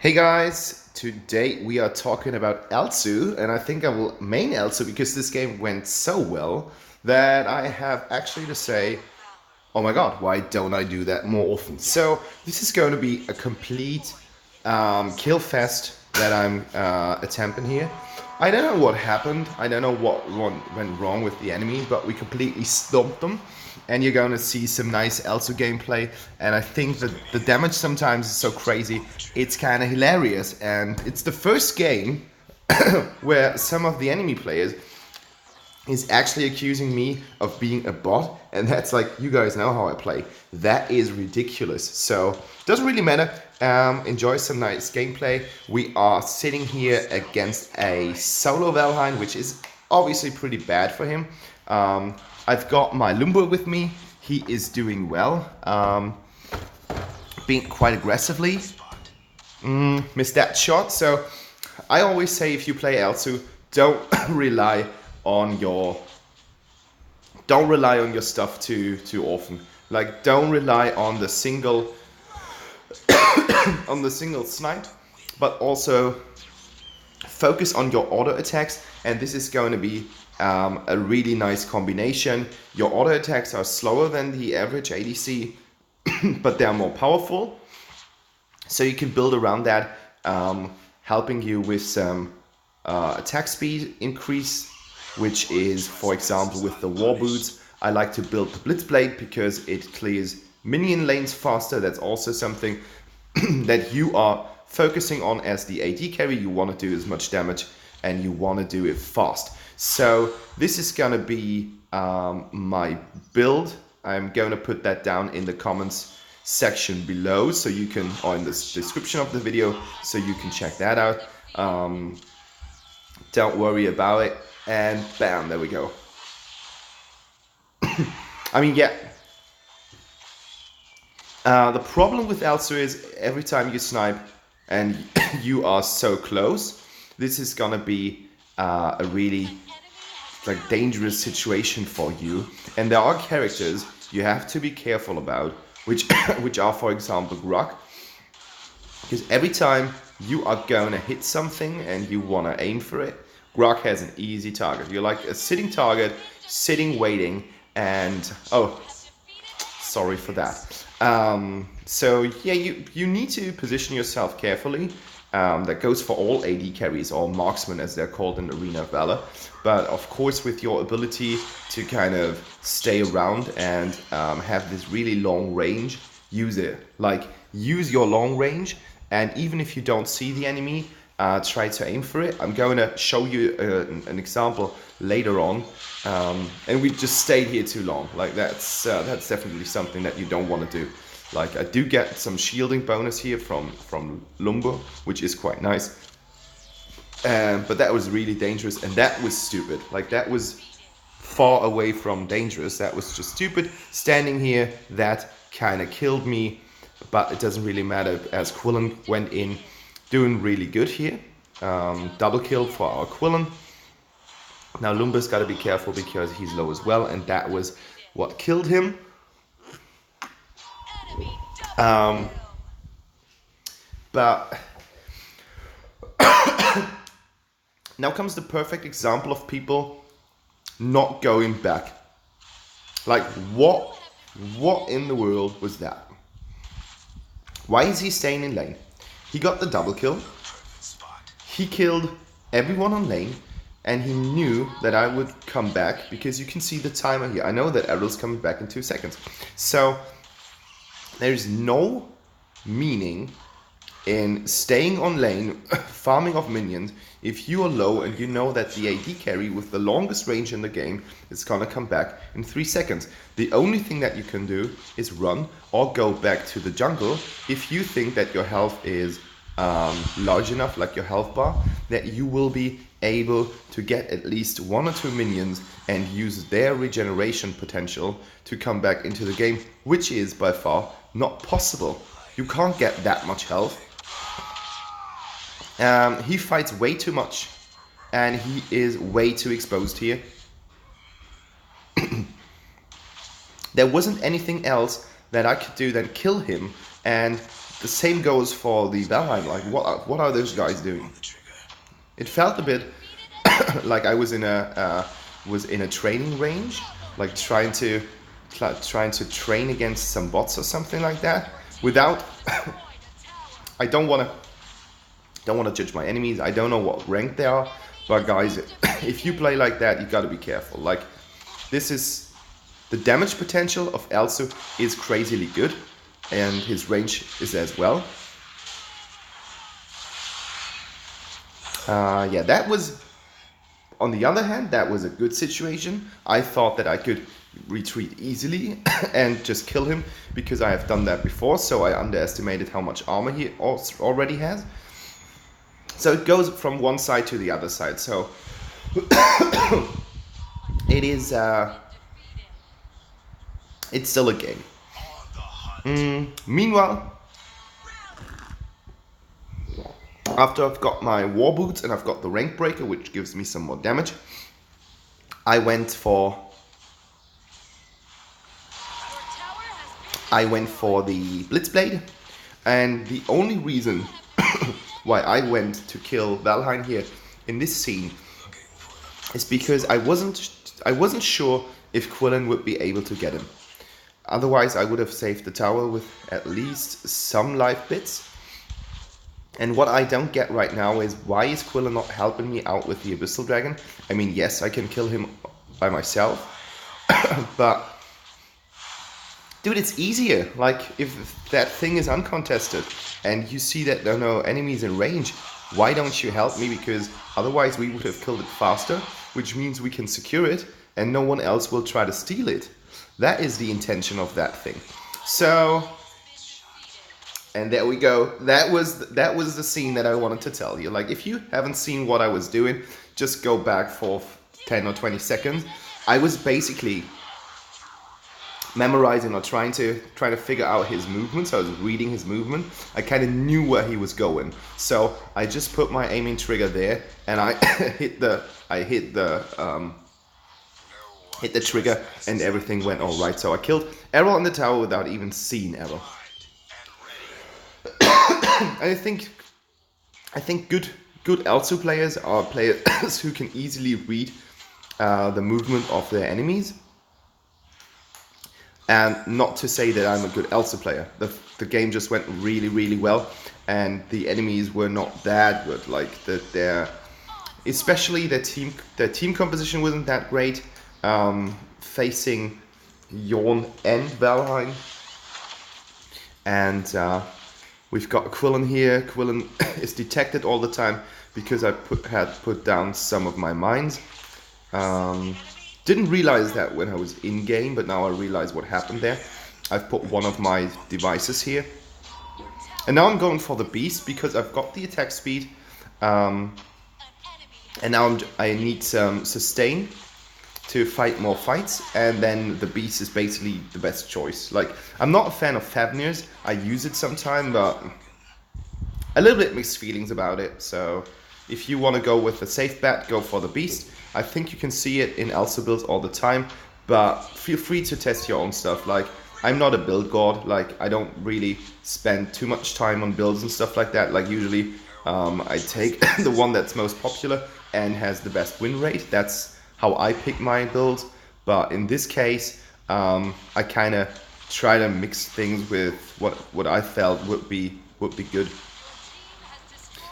Hey guys, today we are talking about Elsu, and I think I will main Elsu because this game went so well that I have actually to say, oh my god, why don't I do that more often? So this is going to be a complete kill fest that I'm attempting here. I don't know what happened, I don't know what went wrong with the enemy, but we completely stomped them. And you're going to see some nice Elsu gameplay, and I think that the damage sometimes is so crazy, it's kind of hilarious, and it's the first game where some of the enemy players is actually accusing me of being a bot, and that's like, you guys know how I play. That is ridiculous. So doesn't really matter. Enjoy some nice gameplay. We are sitting here against a solo Valheim, which is obviously pretty bad for him. I've got my Lumber with me. He is doing well. Being quite aggressively. Missed that shot. So I always say, if you play Elsu, don't rely on your stuff too often. Like, don't rely on the single snipe, but also focus on your auto attacks, and this is going to be a really nice combination. Your auto attacks are slower than the average ADC, but they are more powerful, so you can build around that, helping you with some attack speed increase, which is, for example, with the war boots, I like to build the Blitzblade because it clears minion lanes faster. That's also something that you are focusing on as the AD carry. You want to do as much damage and you want to do it fast. So this is going to be my build. I'm going to put that down in the comments section below, so you can, or in the description of the video, so you can check that out. Don't worry about it. And bam, there we go. I mean, yeah. The problem with Elsu is every time you snipe and you are so close, this is gonna be a really dangerous situation for you. And there are characters you have to be careful about, which are, for example, RoV. Because every time you are gonna hit something and you wanna aim for it, RoV has an easy target. You're like a sitting target, sitting, waiting, and oh, sorry for that. So yeah, you need to position yourself carefully. That goes for all AD carries, or marksmen as they're called in Arena of Valor. But of course, with your ability to kind of stay around and have this really long range, use it. Like, use your long range, and even if you don't see the enemy, try to aim for it. I'm going to show you an example later on, and we just stayed here too long. Like, that's definitely something that you don't want to do. Like, I do get some shielding bonus here from Lumber, which is quite nice, but that was really dangerous, and that was stupid. Like, that was far away from dangerous. That was just stupid. Standing here, that kind of killed me, but it doesn't really matter, as Quillen went in doing really good here. Double kill for our Quillen. Now Lumber's got to be careful because he's low as well, and that was what killed him. But now comes the perfect example of people not going back. Like, what in the world was that? Why is he staying in lane? He got the double kill. He killed everyone on lane, and he knew that I would come back, because you can see the timer here. I know that Errol's coming back in 2 seconds. So there's no meaning in staying on lane, farming off minions, if you are low and you know that the AD carry with the longest range in the game is gonna come back in 3 seconds. The only thing that you can do is run or go back to the jungle if you think that your health is large enough, like your health bar, that you will be able to get at least 1 or 2 minions and use their regeneration potential to come back into the game, which is by far not possible. You can't get that much health. He fights way too much, and he is way too exposed here. There wasn't anything else that I could do than kill him and the same goes for the Valheim. Like, what are those guys doing? It felt a bit like I was in a training range, like trying to train against some bots or something like that. Without, I don't want to judge my enemies. I don't know what rank they are, but guys, if you play like that, you got to be careful. Like, this is the damage potential of Elsu is crazily good, and his range is as well. Yeah, that was, on the other hand, that was a good situation. I thought that I could retreat easily and just kill him, because I have done that before, so I underestimated how much armor he already has. So it goes from one side to the other side, so it is, it's still a game. Meanwhile, after I've got my war boots and I've got the Rankbreaker, which gives me some more damage, I went for the Blitzblade, and the only reason why I went to kill Valheim here in this scene is because I wasn't sure if Quillen would be able to get him. Otherwise, I would have saved the tower with at least some life bits. And what I don't get right now is, why is Quillen not helping me out with the Abyssal Dragon? I mean, yes, I can kill him by myself, but dude, it's easier. Like, if that thing is uncontested and you see that there are no enemies in range, why don't you help me? Because otherwise we would have killed it faster, which means we can secure it and no one else will try to steal it. That is the intention of that thing. So, and there we go. That was the scene that I wanted to tell you. Like, if you haven't seen what I was doing, just go back for 10 or 20 seconds. I was basically memorizing or trying to figure out his movements. I was reading his movement. I kind of knew where he was going, so I just put my aiming trigger there and I hit the trigger and everything went all right. So I killed Errol on the tower without even seeing Errol. I think good Elsu players are players who can easily read the movement of their enemies. And not to say that I'm a good Elsu player. The game just went really, really well, and the enemies were not that good. Like, especially their team composition wasn't that great. Facing Jorn and Valheim, and we've got Quillen here. Quillen is detected all the time because I had put down some of my mines. Didn't realize that when I was in game, but now I realize what happened there. I've put one of my devices here, and now I'm going for the beast because I've got the attack speed, and now I need some sustain to fight more fights, and then the beast is basically the best choice. Like, I'm not a fan of Fenrir's. I use it sometime, but a little bit mixed feelings about it. So if you want to go with a safe bet, go for the beast. I think you can see it in Elsu builds all the time, but feel free to test your own stuff. Like, I'm not a build god. Like, I don't really spend too much time on builds and stuff like that. Like, usually I take the one that's most popular and has the best win rate. That's how I pick my builds. But in this case, I kind of try to mix things with what I felt would be good.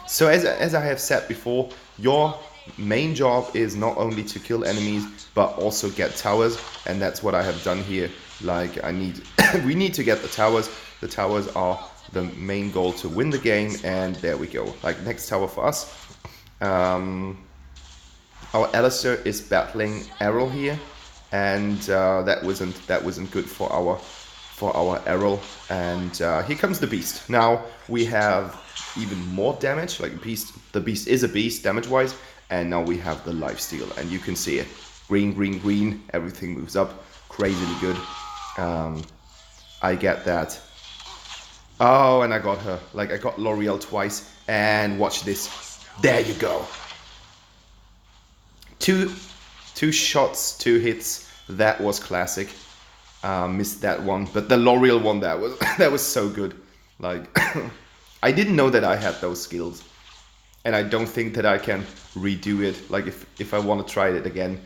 So as I have said before, your main job is not only to kill enemies but also get towers, and that's what I have done here. Like, we need to get the towers. The towers are the main goal to win the game, and there we go. Like, next tower for us. Our Alistair is battling Errol here, and that wasn't good for our Errol. And here comes the beast. Now we have even more damage. Like, the beast is a beast damage wise, and now we have the lifesteal, and you can see it. Green, green, green. Everything moves up. Crazily good. I get that. Oh, and I got her. Like, I got L'Oreal twice. And watch this. There you go. Two shots, 2 hits. That was classic. Missed that one, but the L'Oreal one, that was so good. Like, I didn't know that I had those skills. And I don't think that I can redo it. Like, if I want to try it again,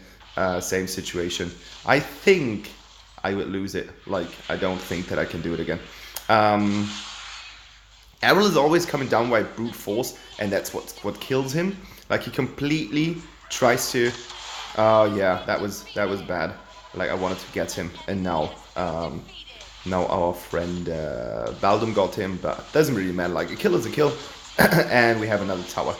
same situation. I think I would lose it. Like, I don't think that I can do it again. Errol is always coming down by brute force, and that's what kills him. Like, he completely tries to... Oh, yeah, that was bad. Like, I wanted to get him, and now our friend Baldum got him, but doesn't really matter. Like, a kill is a kill. And we have another tower.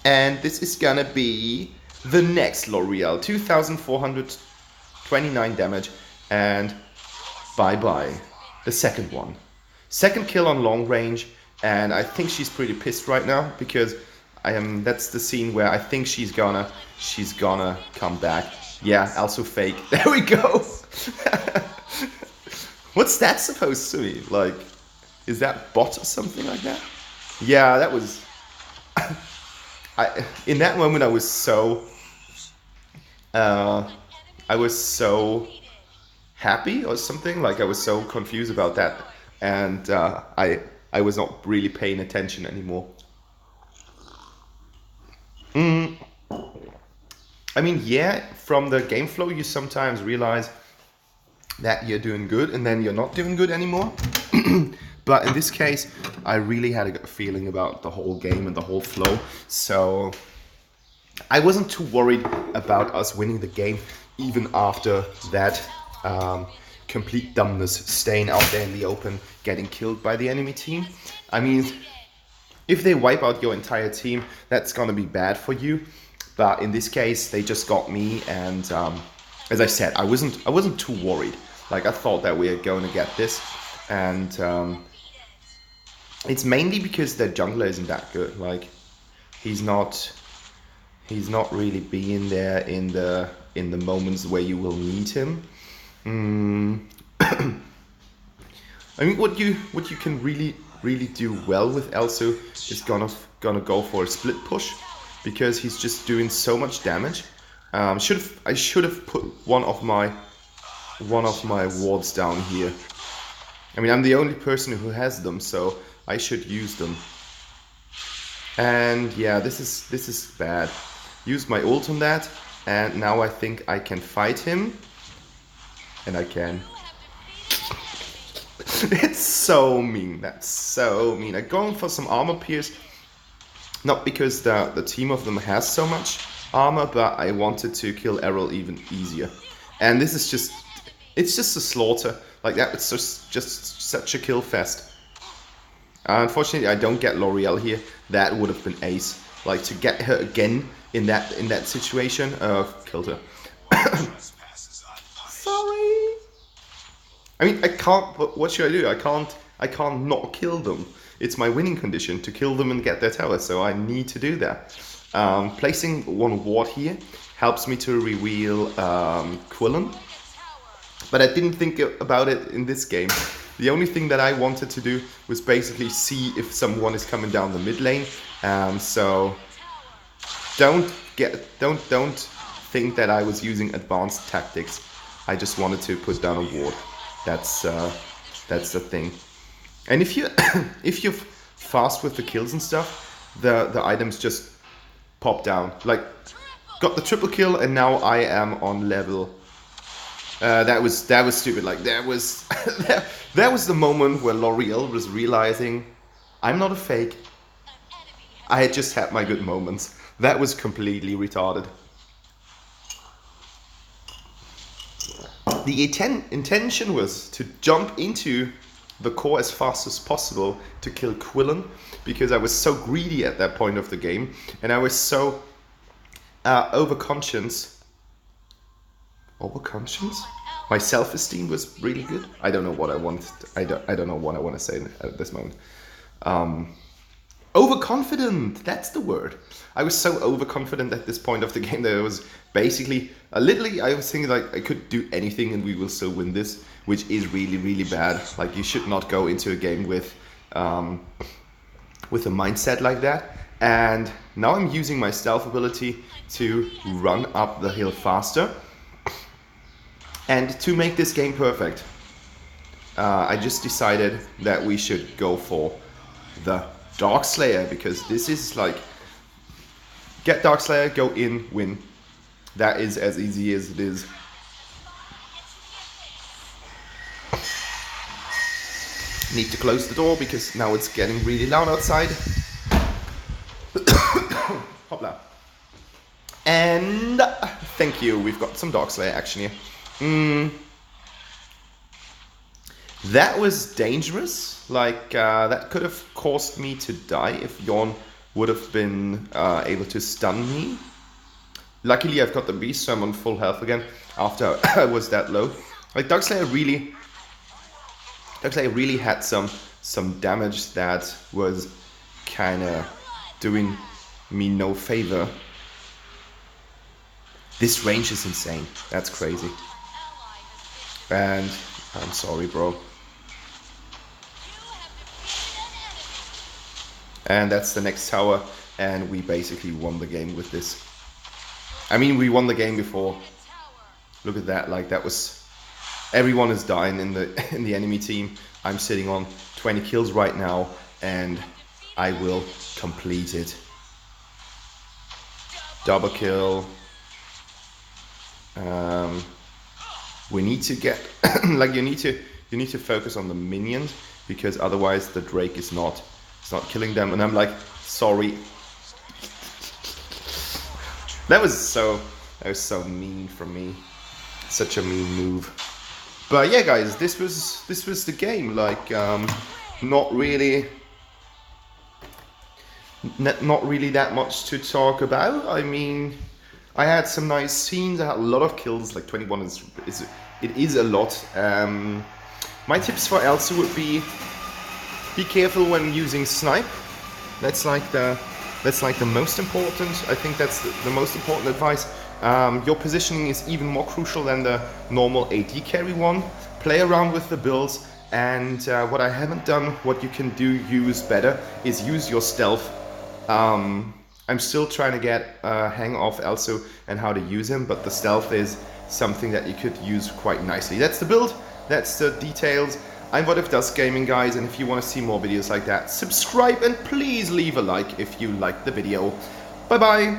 And this is gonna be the next L'Oreal. 2,429 damage. And bye-bye. The second one. Second kill on long range. And I think she's pretty pissed right now. Because that's the scene where I think she's gonna come back. Yeah, also fake. There we go. What's that supposed to be? Like... Is that bot or something like that? Yeah, that was... in that moment I was so... happy or something. Like, I was so confused about that. And I was not really paying attention anymore. I mean, yeah, from the game flow you sometimes realize that you're doing good and then you're not doing good anymore. But in this case, I really had a good feeling about the whole game and the whole flow. So I wasn't too worried about us winning the game, even after that complete dumbness, staying out there in the open, getting killed by the enemy team. I mean, if they wipe out your entire team, that's gonna be bad for you. But in this case, they just got me, and as I said, I wasn't too worried. Like, I thought that we were going to get this, and it's mainly because their jungler isn't that good. Like, he's not really being there in the moments where you will need him. I mean, what you can really do well with Elsu is gonna go for a split push, because he's just doing so much damage. I should have put one of my wards down here. I mean, I'm the only person who has them, so I should use them. And yeah, this is bad. Use my ult on that, and now I think I can fight him. And I can. It's so mean. That's so mean. I'm going for some armor pierce. Not because the team of them has so much armor, but I wanted to kill Errol even easier. And this is just... It's just a slaughter. Like that, it's just such a kill fest. Unfortunately, I don't get L'Oreal here. That would have been ace. Like, to get her again in that situation. Killed her. Sorry. I mean, I can't. What should I do? I can't not kill them. It's my winning condition to kill them and get their tower. So I need to do that. Placing one ward here helps me to reveal Quillen. But I didn't think about it in this game. The only thing that I wanted to do was basically see if someone is coming down the mid lane. So don't think that I was using advanced tactics. I just wanted to put down a ward. That's the thing. And if you're fast with the kills and stuff, the items just pop down. Like, got the triple kill, and now I am on level. That was stupid. Like, that was the moment where L'Oreal was realizing I'm not a fake. I had just had my good moments. That was completely retarded. The intention was to jump into the core as fast as possible to kill Quillen, because I was so greedy at that point of the game, and I was so overconscious. My self-esteem was really good. I don't know what I want. I don't know what I want to say at this moment. Overconfident. That's the word. I was so overconfident at this point of the game that it was basically, literally, I was thinking like I could do anything and we will still win this, which is really, really bad. Like, you should not go into a game with a mindset like that. And now I'm using my stealth ability to run up the hill faster. And to make this game perfect. I just decided that we should go for the Darkslayer, because this is like, get Darkslayer, go in, win. That is as easy as it is. Need to close the door because now it's getting really loud outside. Hopla. And thank you, we've got some Darkslayer action here. That was dangerous. Like, that could have caused me to die if Jorn would have been able to stun me. Luckily, I've got the beast, so I'm on full health again after I was that low. Like, Darkslayer really had some damage that was kind of doing me no favor. This range is insane. That's crazy. And I'm sorry, bro. And that's the next tower, and we basically won the game with this. I mean, we won the game before. Look at that, like that was... Everyone is dying in the enemy team. I'm sitting on 20 kills right now, and I will complete it. Double kill. We need to get... like, you need to focus on the minions, because otherwise the Drake is not... It's not killing them, and I'm like, sorry. That was so mean from me. Such a mean move. But yeah, guys, this was the game. Like, not really that much to talk about. I mean, I had some nice scenes. I had a lot of kills. Like 21 is a lot. My tips for Elsu would be careful when using snipe. That's like the most important. I think that's the most important advice. Your positioning is even more crucial than the normal AD carry one. Play around with the builds, and what I haven't done, what you can use better, is use your stealth. I'm still trying to get a hang of Elsu and how to use him, but the stealth is something that you could use quite nicely. That's the build, that's the details. I'm What If Does Gaming, guys, and if you want to see more videos like that, subscribe and please leave a like if you liked the video. Bye bye!